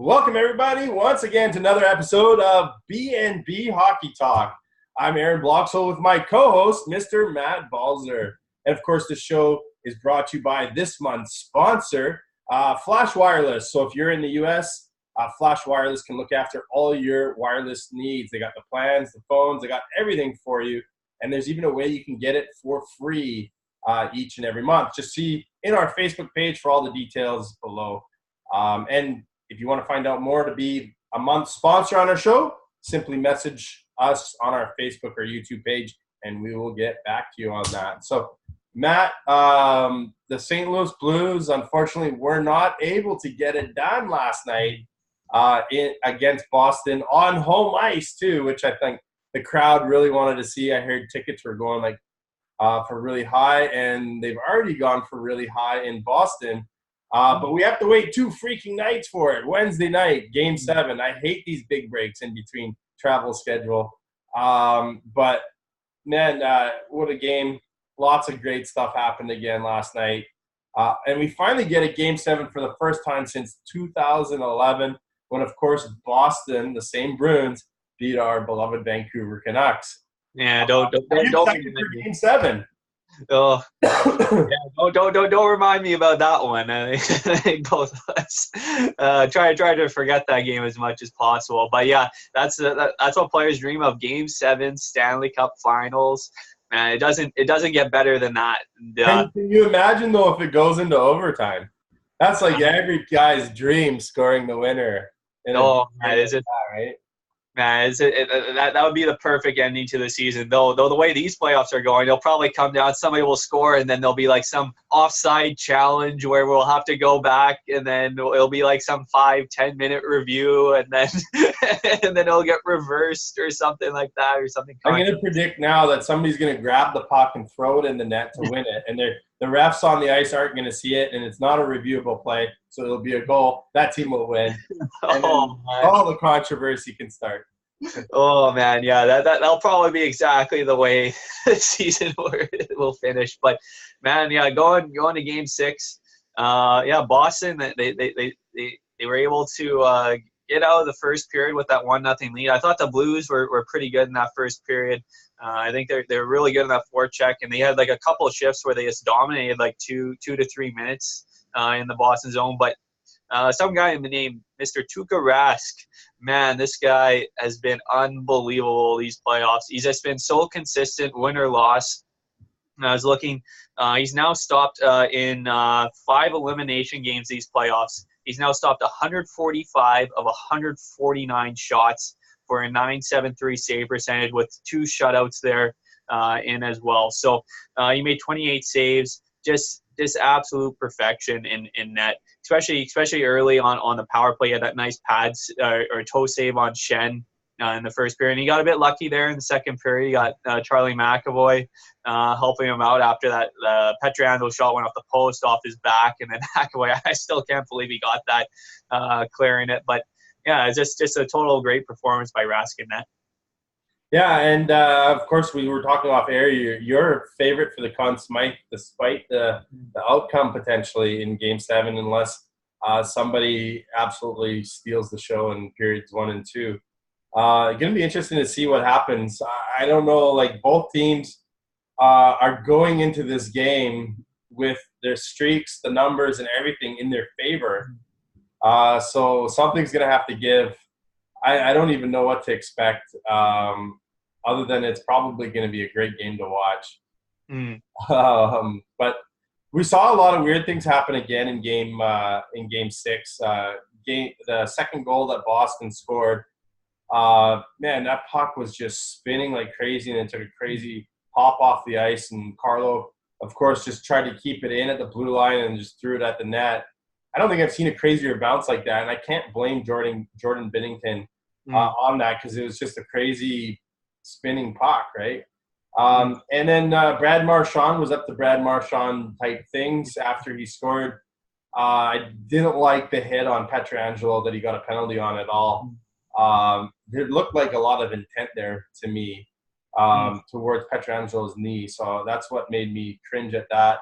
Welcome, everybody, once again to another episode of B&B Hockey Talk. I'm Aaron Bloxel with my co-host, Mr. Matt Balzer. And, of course, the show is brought to you by this month's sponsor, Flash Wireless. So if you're in the U.S., Flash Wireless can look after all your wireless needs. They got the plans, the phones, they got everything for you. And there's even a way you can get it for free each and every month. Just see in our Facebook page for all the details below. And if you want to find out more to be a month sponsor on our show, simply message us on our Facebook or YouTube page, and we will get back to you on that. So, Matt, the St. Louis Blues, unfortunately, were not able to get it done last night against Boston on home ice, too, which I think the crowd really wanted to see. I heard tickets were going for really high, and they've already gone for really high in Boston. But we have to wait 2 freaking nights for it. Wednesday night, Game 7. I hate these big breaks in between travel schedule. But, man, what a game. Lots of great stuff happened again last night. And we finally get a Game 7 for the first time since 2011 when, of course, Boston, the same Bruins, beat our beloved Vancouver Canucks. Yeah, don't Game 7. Oh, yeah, don't remind me about that one. I think both of us try to forget that game as much as possible. But yeah, that's what players dream of. Game 7, Stanley Cup Finals. Man, it doesn't get better than that. Can you imagine though if it goes into overtime? That's like every guy's dream, scoring the winner. Is it right? Man, that would be the perfect ending to the season. Though the way these playoffs are going, they'll probably come down. Somebody will score, and then there'll be like some offside challenge where we'll have to go back, and then it'll be like some 5-10 minute review, and then and then it'll get reversed or something like that, or something. I'm going to predict now that somebody's going to grab the puck and throw it in the net to win it, and the refs on the ice aren't going to see it, and it's not a reviewable play, so it'll be a goal. That team will win. And all the controversy can start. Oh man, yeah, that'll probably be exactly the way the season will finish. But man, yeah, going to Game 6. Boston, they were able to get out of the first period with that 1-0 lead. I thought the Blues were pretty good in that first period. I think they're really good in that forecheck, and they had like a couple of shifts where they just dominated like 2 to 3 minutes in the Boston zone. But some guy named Mr. Tuukka Rask, man, this guy has been unbelievable these playoffs. He's just been so consistent, win or loss. I was looking. He's now stopped in 5 elimination games these playoffs. He's now stopped 145 of 149 shots for a .973 save percentage with 2 shutouts there in as well. So he made 28 saves. Just absolute perfection in net, especially early on the power play. He had that nice pads or toe save on Shen in the first period. And he got a bit lucky there in the second period. He got Charlie McAvoy helping him out after that. Pietrangelo shot went off the post off his back, and then McAvoy, I still can't believe he got that clearing it. But yeah, it's just a total great performance by Rask in net. Yeah, and of course we were talking off air. You're favorite for the Conn Smythe, despite the outcome potentially in Game 7, unless somebody absolutely steals the show in periods 1 and 2. Going to be interesting to see what happens. I don't know. Like both teams are going into this game with their streaks, the numbers, and everything in their favor. So something's going to have to give. I don't even know what to expect, other than it's probably going to be a great game to watch. But we saw a lot of weird things happen again in Game 6. The second goal that Boston scored, man, that puck was just spinning like crazy, and it took a crazy hop off the ice. And Carlo, of course, just tried to keep it in at the blue line and just threw it at the net. I don't think I've seen a crazier bounce like that, and I can't blame Jordan Binnington on that because it was just a crazy spinning puck, right? And then Brad Marchand was up to Brad Marchand type things after he scored. I didn't like the hit on Pietrangelo that he got a penalty on at all. It looked like a lot of intent there to me towards Pietrangelo's knee, so that's what made me cringe at that.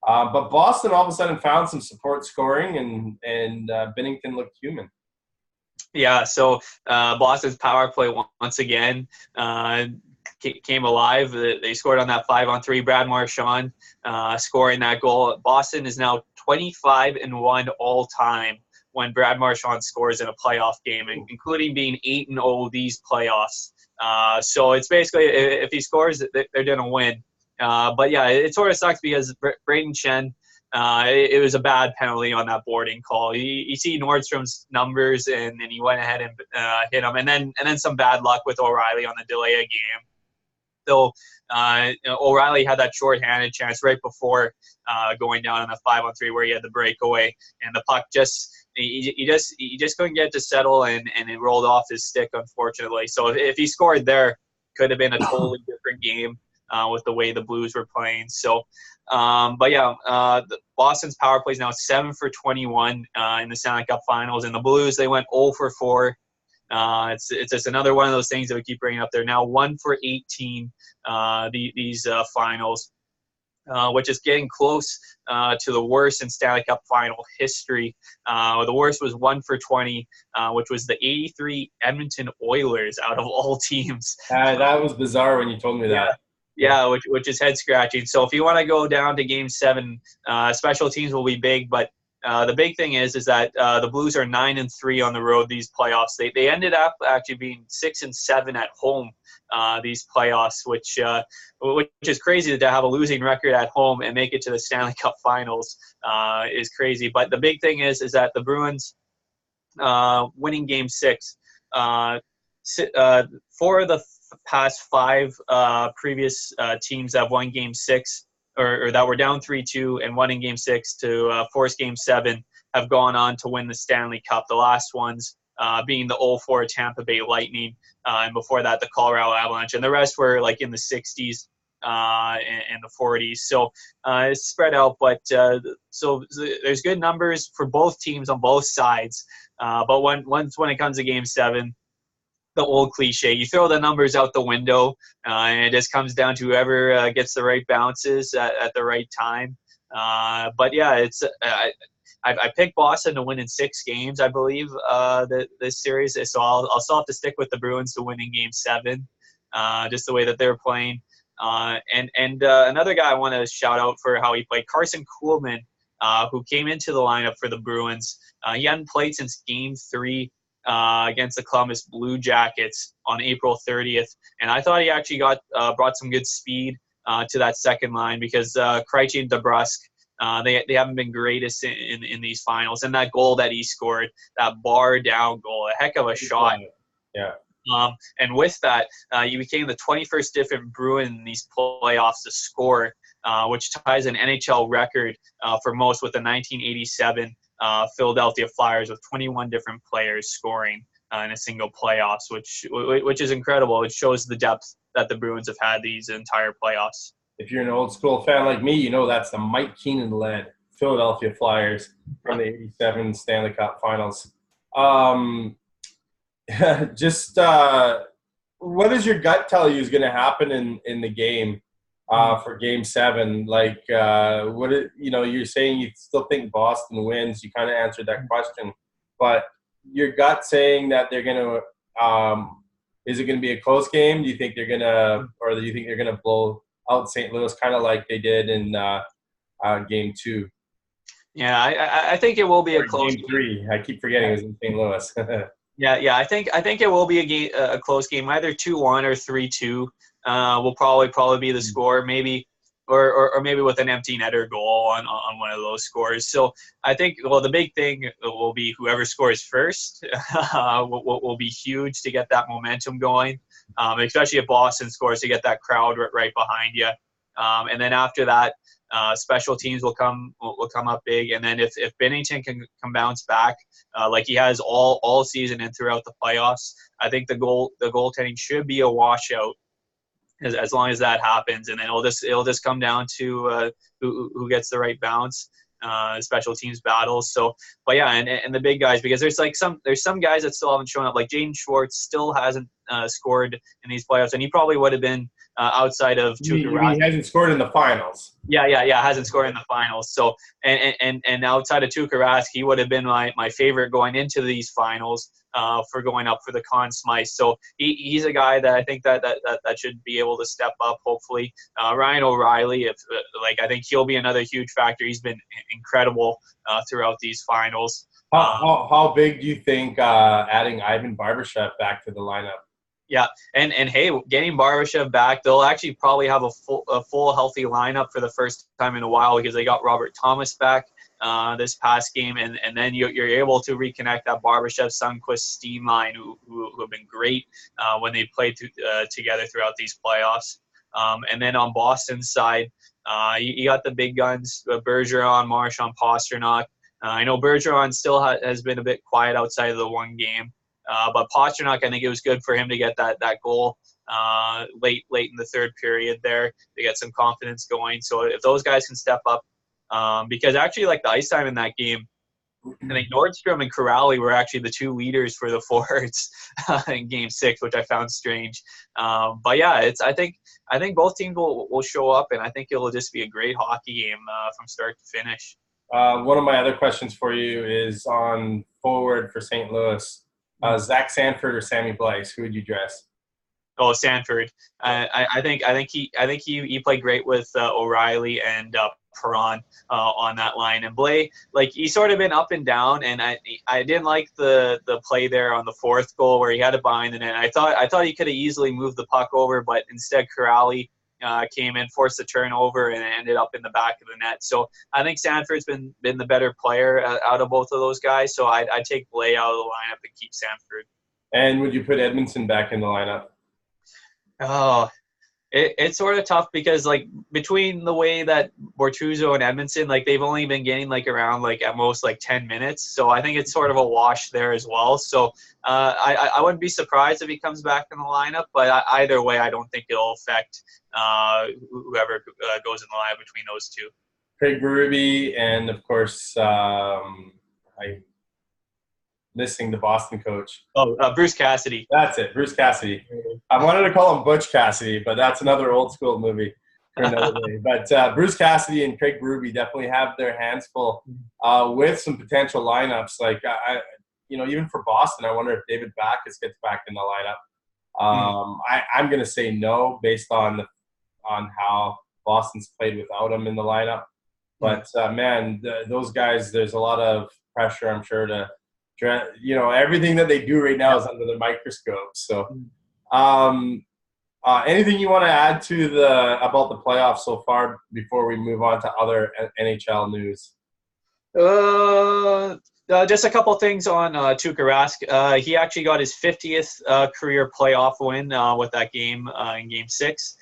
But Boston all of a sudden found some support scoring, and Binnington looked human. Yeah, so Boston's power play once again came alive. They scored on that 5-on-3. Brad Marchand scoring that goal. Boston is now 25-1 all time when Brad Marchand scores in a playoff game, including being 8-0 these playoffs. So it's basically, if he scores, they're going to win. But yeah, it sort of sucks because Braden Chen, it was a bad penalty on that boarding call. You see Nordstrom's numbers, and he went ahead and hit him, and then some bad luck with O'Reilly on the delay of game. So O'Reilly had that shorthanded chance right before going down on the 5-on-3 where he had the breakaway, and the puck he just couldn't get it to settle, and it rolled off his stick, unfortunately. So if he scored there, could have been a totally different game with the way the Blues were playing. So, but yeah, Boston's power play is now 7 for 21 in the Stanley Cup Finals, and the Blues, they went 0 for 4. It's just another one of those things that we keep bringing up. They're now 1 for 18 these finals, which is getting close to the worst in Stanley Cup final history. The worst was 1 for 20, which was the 83 Edmonton Oilers out of all teams. That was bizarre when you told me that. Yeah, which is head scratching. So if you want to go down to Game 7, special teams will be big, but the big thing is that the Blues are 9-3 on the road these playoffs. They ended up actually being 6-7 at home these playoffs, which is crazy to have a losing record at home and make it to the Stanley Cup Finals is crazy. But the big thing is that the Bruins winning Game 6. 4 of the past 5 previous teams that have won Game 6 or that were down 3-2 and won in Game 6 to force Game 7 have gone on to win the Stanley Cup. The last ones being the 0-4 Tampa Bay Lightning, and before that the Colorado Avalanche, and the rest were like in the 60s and the 40s. So it's spread out, but so there's good numbers for both teams on both sides. But when it comes to Game 7, the old cliche, you throw the numbers out the window, and it just comes down to whoever gets the right bounces at the right time. But yeah, it's I picked Boston to win in 6 games, I believe, this series. So I'll still have to stick with the Bruins to win in Game 7, just the way that they're playing. And another guy I want to shout out for how he played, Carson Kuhlman, who came into the lineup for the Bruins. He hadn't played since Game 3 against the Columbus Blue Jackets on April 30th, and I thought he actually brought some good speed to that second line because Krejci and DeBrusk, they haven't been greatest in these finals, and that goal that he scored, that bar down goal, a heck of a shot. Yeah. And with that, you became the 21st different Bruin in these playoffs to score, which ties an NHL record for most with the 1987 Philadelphia Flyers with 21 different players scoring in a single playoffs, which is incredible. It shows the depth that the Bruins have had these entire playoffs. If you're an old school fan like me, you know that's the Mike Keenan-led Philadelphia Flyers from the 87 Stanley Cup Finals. Just what does your gut tell you is going to happen in the game for Game 7? Like, you're saying you still think Boston wins. You kind of answered that question, but your gut saying that they're going to is it going to be a close game? Do you think they're going to, or do you think they're going to blow out St. Louis kind of like they did in Game 2? Yeah, I think it will be a close Game 3. I keep forgetting it was in St. Louis. Yeah. I think it will be a close game, either 2-1 or 3-2. Will probably be the score, maybe, or maybe with an empty netter goal on one of those scores. So I think, well, the big thing will be whoever scores first will be huge to get that momentum going, especially if Boston scores, to get that crowd right behind you. And then after that, special teams will come up big, and then if Binnington can bounce back like he has all season and throughout the playoffs, I think the goaltending should be a washout as long as that happens, and then it'll just come down to who gets the right bounce, special teams battles. So, but yeah, and the big guys, because there's some guys that still haven't shown up, like Jaden Schwartz still hasn't scored in these playoffs, and he probably would have been outside of You Tuukka mean Rask. he hasn't scored in the finals? Yeah. Hasn't scored in the finals. So and outside of Tuukka Rask, he would have been my favorite going into these finals for going up for the Conn Smythe. So he's a guy that I think that should be able to step up. Hopefully, Ryan O'Reilly, I think he'll be another huge factor. He's been incredible throughout these finals. How big do you think adding Ivan Barbashev back to the lineup? Yeah, and hey, getting Barbashev back, they'll actually probably have a full healthy lineup for the first time in a while because they got Robert Thomas back this past game, and then you're able to reconnect that Barbashev Sundqvist steam line who have been great when they played together throughout these playoffs. And then on Boston's side, you got the big guns, Bergeron, Marchand, Pastrnak. I know Bergeron still has been a bit quiet outside of the one game. But Pastrnak, I think it was good for him to get that goal late in the third period there to get some confidence going. So if those guys can step up, because actually the ice time in that game, I think Nordstrom and Corrali were actually the two leaders for the forwards in Game 6, which I found strange. But yeah, I think both teams will show up, and I think it'll just be a great hockey game from start to finish. One of my other questions for you is on forward for St. Louis. Zach Sanford or Sammy Blais, who would you dress? Oh, Sanford. I think he played great with O'Reilly and Perron on that line. And Blais, he's sort of been up and down. And I didn't like the play there on the fourth goal where he had it behind the net. I thought he could have easily moved the puck over, but instead Corrali came in, forced the turnover, and ended up in the back of the net. So I think Sanford's been the better player out of both of those guys. So I'd take Blais out of the lineup and keep Sanford. And would you put Edmondson back in the lineup? Oh, it's sort of tough because between the way that Bortuzzo and Edmondson, they've only been getting around at most 10 minutes. So I think it's sort of a wash there as well. So I wouldn't be surprised if he comes back in the lineup, but either way, I don't think it'll affect whoever goes in the lineup between those two. Craig Berube and of course I'm missing the Boston coach. Bruce Cassidy. That's it, Bruce Cassidy. I wanted to call him Butch Cassidy, but that's another old school movie for another day. But Bruce Cassidy and Craig Berube definitely have their hands full with some potential lineups. Even for Boston, I wonder if David Backes gets back in the lineup. I'm going to say no based on how Boston's played without him in the lineup. But those guys, there's a lot of pressure, I'm sure, to everything that they do right now is under the microscope. So, anything you want to add to about the playoffs so far before we move on to other NHL news? Just a couple things on Tuukka Rask. He actually got his 50th career playoff win with that game in Game 6.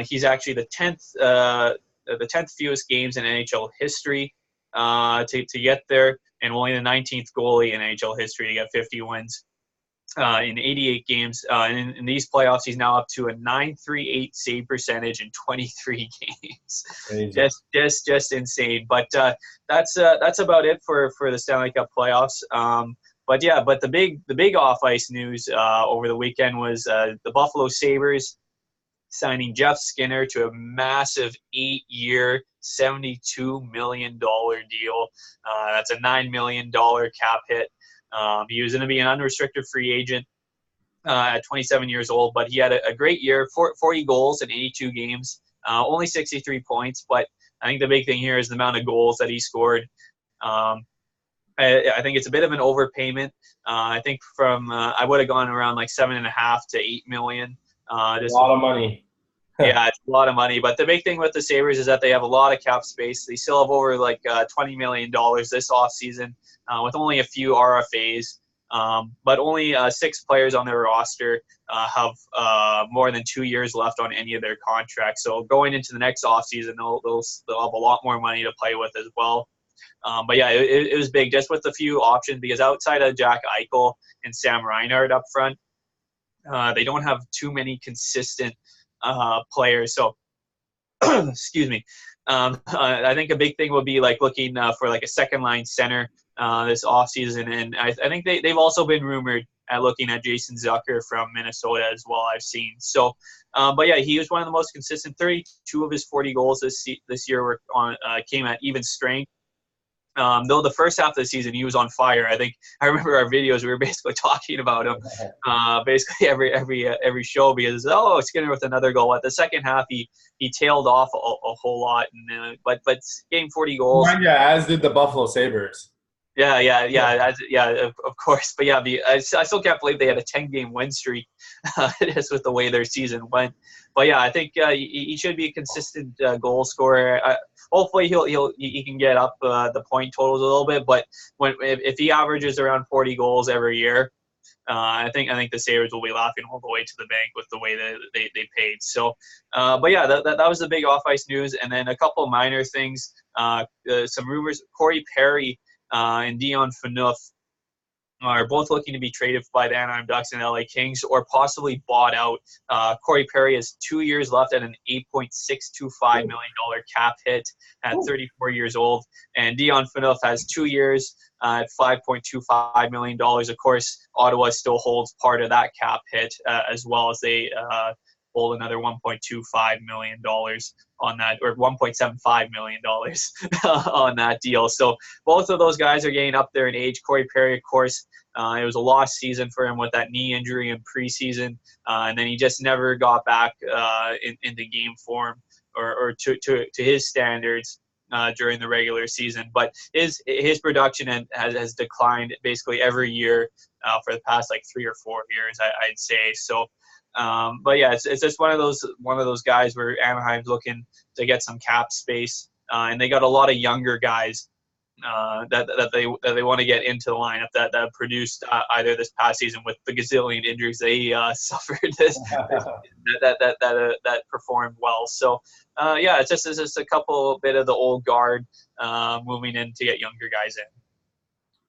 He's actually the 10th fewest games in NHL history to get there, and only the 19th goalie in NHL history to get 50 wins in 88 games. And in these playoffs, he's now up to a .938 save percentage in 23 games. Just insane. But that's about it for the Stanley Cup playoffs. But the big off ice news over the weekend was the Buffalo Sabres signing Jeff Skinner to a massive 8-year, $72 million deal. That's a $9 million cap hit. He was going to be an unrestricted free agent at 27 years old, but he had a great year, 40 goals in 82 games, only 63 points. But I think the big thing here is the amount of goals that he scored. I think it's a bit of an overpayment. I think I would have gone around $7.5 to $8 million. A lot of money. Yeah, it's a lot of money. But the big thing with the Sabres is that they have a lot of cap space. They still have over $20 million this offseason with only a few RFAs. But only 6 players on their roster have more than 2 years left on any of their contracts. So going into the next offseason, they'll have a lot more money to play with as well. But yeah, it was big just with a few options because outside of Jack Eichel and Sam Reinhart up front, they don't have too many consistent players. So, excuse me. I think a big thing will be looking for a second line center this offseason. And I think they've also been rumored and looking at Jason Zucker from Minnesota as well, I've seen. So, but yeah, he was one of the most consistent. 32 of his 40 goals this year were came at even strength. Though the first half of the season he was on fire. I think I remember our videos. We were basically talking about him, basically every show because Skinner with another goal. At the second half, he tailed off a whole lot, and but game 40 goals. Yeah, as did the Buffalo Sabres. Yeah, of course. But yeah, I still can't believe they had a 10-game win streak just with the way their season went. But yeah, I think he should be a consistent goal scorer. Hopefully he can get up the point totals a little bit. But if he averages around 40 goals every year, I think the Sabres will be laughing all the way to the bank with the way that they paid. So, but yeah, that was the big off-ice news. And then a couple of minor things, some rumors. Corey Perry and Dion Phaneuf are both looking to be traded by the Anaheim Ducks and LA Kings or possibly bought out. Corey Perry has 2 years left at an $8.625 million cap hit at 34 years old. And Dion Phaneuf has 2 years at $5.25 million. Of course, Ottawa still holds part of that cap hit as well as they hold another $1.25 million on that, or $1.75 million on that deal. So both of those guys are getting up there in age. Corey Perry, of course, it was a lost season for him with that knee injury in preseason, and then he just never got back into game form or to his standards during the regular season. But his production has declined basically every year for the past 3 or 4 years, I'd say. So. But yeah, it's just one of those guys where Anaheim's looking to get some cap space, and they got a lot of younger guys that they want to get into the lineup that produced either this past season with the gazillion injuries they suffered that performed well. So yeah, it's just a couple bit of the old guard moving in to get younger guys in.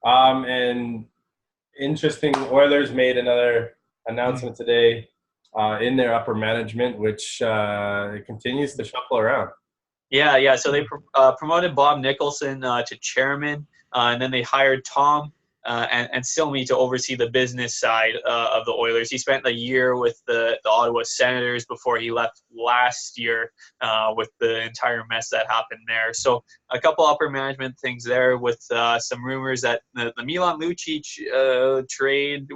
And interesting, Oilers made another announcement today. In their upper management, which continues to shuffle around. Yeah. So they promoted Bob Nicholson to chairman, and then they hired Tom and Silmy to oversee the business side of the Oilers. He spent a year with the Ottawa Senators before he left last year with the entire mess that happened there. So a couple upper management things there with some rumors that the Milan Lucic trade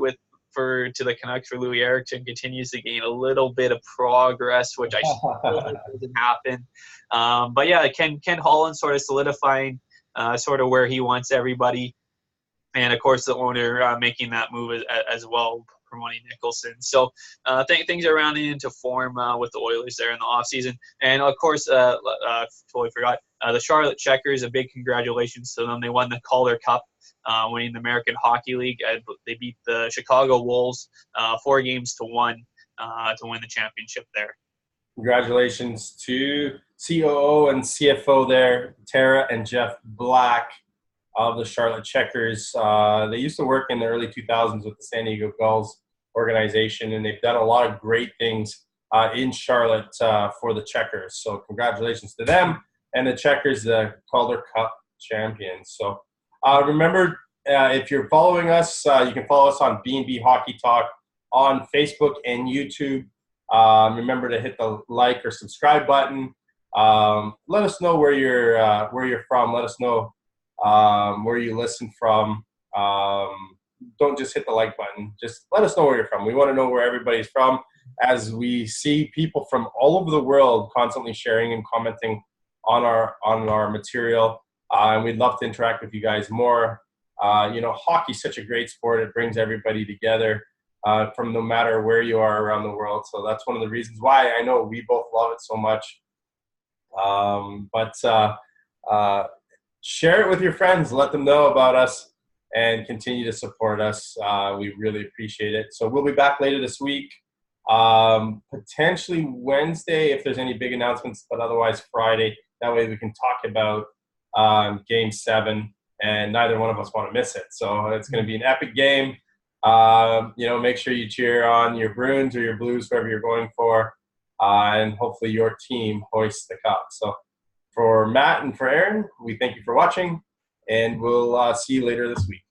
to the Canucks for Louis Eriksson continues to gain a little bit of progress, which I still hope doesn't happen. But yeah, Ken Holland sort of solidifying sort of where he wants everybody. And of course, the owner making that move as well, promoting Nicholson. So things are rounding into form with the Oilers there in the offseason. And of course, totally forgot, the Charlotte Checkers, a big congratulations to them. They won the Calder Cup, winning the American Hockey League. They beat the Chicago Wolves 4-1 to win the championship there. Congratulations to COO and CFO there, Tara and Jeff Black of the Charlotte Checkers. They used to work in the early 2000s with the San Diego Gulls organization, and they've done a lot of great things in Charlotte for the Checkers. So congratulations to them and the Checkers, the Calder Cup champions. So remember, if you're following us, you can follow us on B&B Hockey Talk on Facebook and YouTube. Remember to hit the like or subscribe button. Let us know where you're from. Let us know where you listen from. Don't just hit the like button. Just let us know where you're from. We want to know where everybody's from, as we see people from all over the world constantly sharing and commenting on our material. And we'd love to interact with you guys more. Hockey's such a great sport. It brings everybody together from no matter where you are around the world. So that's one of the reasons why I know we both love it so much. Share it with your friends. Let them know about us and continue to support us. We really appreciate it. So we'll be back later this week, potentially Wednesday if there's any big announcements, but otherwise Friday. That way we can talk about Game 7, and neither one of us want to miss it. So it's going to be an epic game. Make sure you cheer on your Bruins or your Blues, whoever you're going for, and hopefully your team hoists the cup. So for Matt and for Aaron, we thank you for watching, and we'll see you later this week.